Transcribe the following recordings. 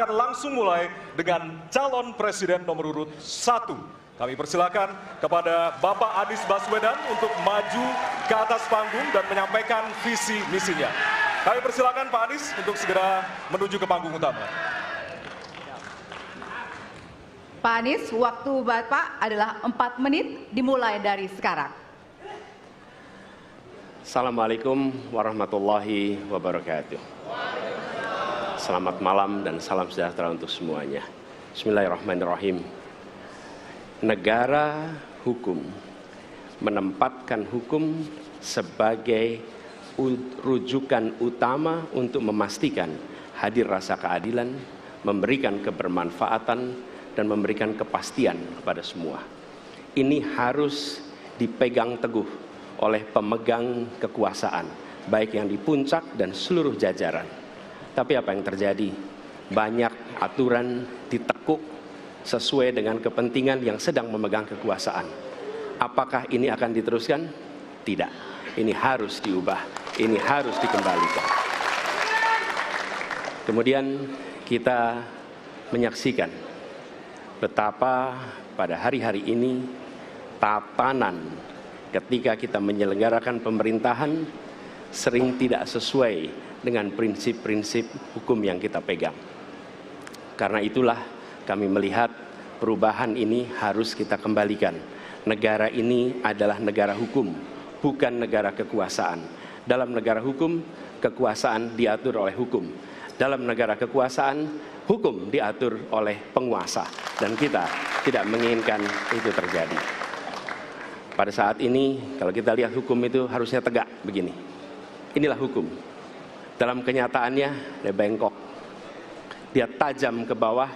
akan langsung mulai dengan calon presiden nomor urut 1. Kami persilakan kepada Bapak Anies Baswedan untuk maju ke atas panggung dan menyampaikan visi misinya. Kami persilakan Pak Anies untuk segera menuju ke panggung utama. Pak Anies, waktu Bapak adalah 4 menit dimulai dari sekarang. Assalamualaikum warahmatullahi wabarakatuh. Selamat malam dan salam sejahtera untuk semuanya. Bismillahirrahmanirrahim. Negara hukum menempatkan hukum sebagai rujukan utama untuk memastikan hadir rasa keadilan, memberikan kebermanfaatan, dan memberikan kepastian kepada semua. Ini harus dipegang teguh oleh pemegang kekuasaan, baik yang di puncak dan seluruh jajaran. Tapi apa yang terjadi? Banyak aturan ditekuk sesuai dengan kepentingan yang sedang memegang kekuasaan. Apakah ini akan diteruskan? Tidak. Ini harus diubah. Ini harus dikembalikan. Kemudian kita menyaksikan betapa pada hari-hari ini tatanan ketika kita menyelenggarakan pemerintahan sering tidak sesuai dengan prinsip-prinsip hukum yang kita pegang. Karena itulah kami melihat perubahan ini harus kita kembalikan. Negara ini adalah negara hukum, bukan negara kekuasaan. Dalam negara hukum, kekuasaan diatur oleh hukum. Dalam negara kekuasaan, hukum diatur oleh penguasa. Dan kita tidak menginginkan itu terjadi. Pada saat ini, kalau kita lihat hukum itu harusnya tegak begini. Inilah hukum. Dalam kenyataannya, dia bengkok. Dia tajam ke bawah,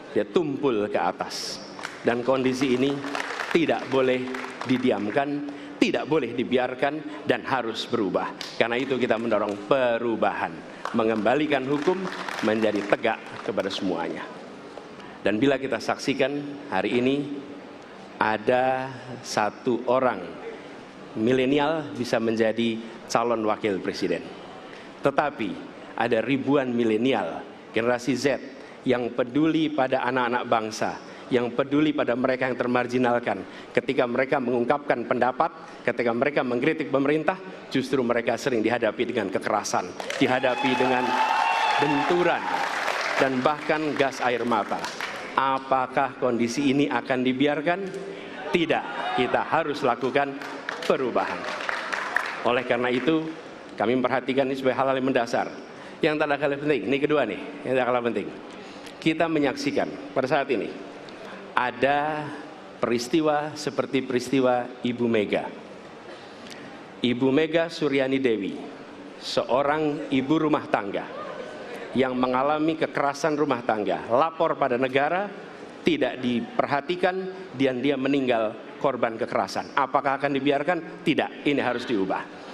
dia tumpul ke atas. Dan kondisi ini tidak boleh didiamkan, tidak boleh dibiarkan, dan harus berubah. Karena itu kita mendorong perubahan, mengembalikan hukum menjadi tegak kepada semuanya. Dan bila kita saksikan hari ini, ada satu orang milenial bisa menjadi calon wakil presiden. Tetapi ada ribuan milenial, generasi Z, yang peduli pada anak-anak bangsa, yang peduli pada mereka yang termarginalkan. Ketika mereka mengungkapkan pendapat, ketika mereka mengkritik pemerintah, justru mereka sering dihadapi dengan kekerasan, dihadapi dengan benturan, dan bahkan gas air mata. Apakah kondisi ini akan dibiarkan? Tidak, kita harus lakukan perubahan. Oleh karena itu, kami memperhatikan ini sebagai hal-hal yang mendasar. Yang tak kalah penting, ini kedua nih, yang tak kalah penting. Kita menyaksikan pada saat ini ada peristiwa seperti peristiwa Ibu Mega. Ibu Mega Suryani Dewi, seorang ibu rumah tangga yang mengalami kekerasan rumah tangga, lapor pada negara, tidak diperhatikan, dan dia meninggal korban kekerasan. Apakah akan dibiarkan? Tidak, ini harus diubah.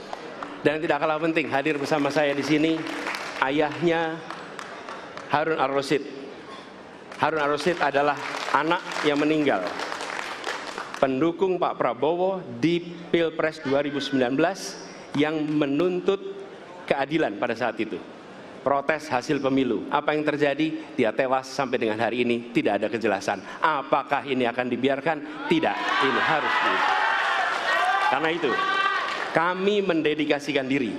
Dan tidak kalah penting, hadir bersama saya di sini ayahnya Harun Ar-Rasyid. Harun Ar-Rasyid adalah anak yang meninggal, pendukung Pak Prabowo di Pilpres 2019 yang menuntut keadilan pada saat itu. Protes hasil pemilu. Apa yang terjadi? Dia tewas sampai dengan hari ini tidak ada kejelasan. Apakah ini akan dibiarkan? Tidak, ini harus diubah. Karena itu kami mendedikasikan diri,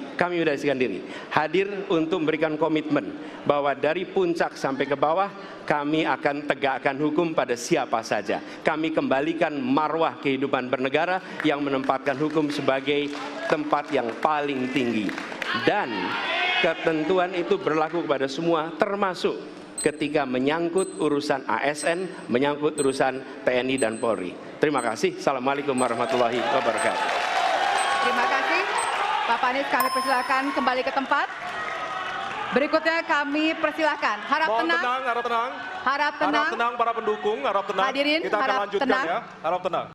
hadir untuk memberikan komitmen bahwa dari puncak sampai ke bawah, kami akan tegakkan hukum pada siapa saja. Kami kembalikan marwah kehidupan bernegara yang menempatkan hukum sebagai tempat yang paling tinggi. Dan ketentuan itu berlaku kepada semua, termasuk ketika menyangkut urusan ASN, menyangkut urusan TNI dan Polri. Terima kasih. Assalamualaikum warahmatullahi wabarakatuh. Terima kasih, Bapak Anies. Kami persilakan kembali ke tempat. Berikutnya kami persilakan. Harap tenang. Harap tenang. Harap tenang. Harap tenang para pendukung. Harap tenang. Hadirin, kita akan harap lanjutkan tenang. ya. Harap tenang.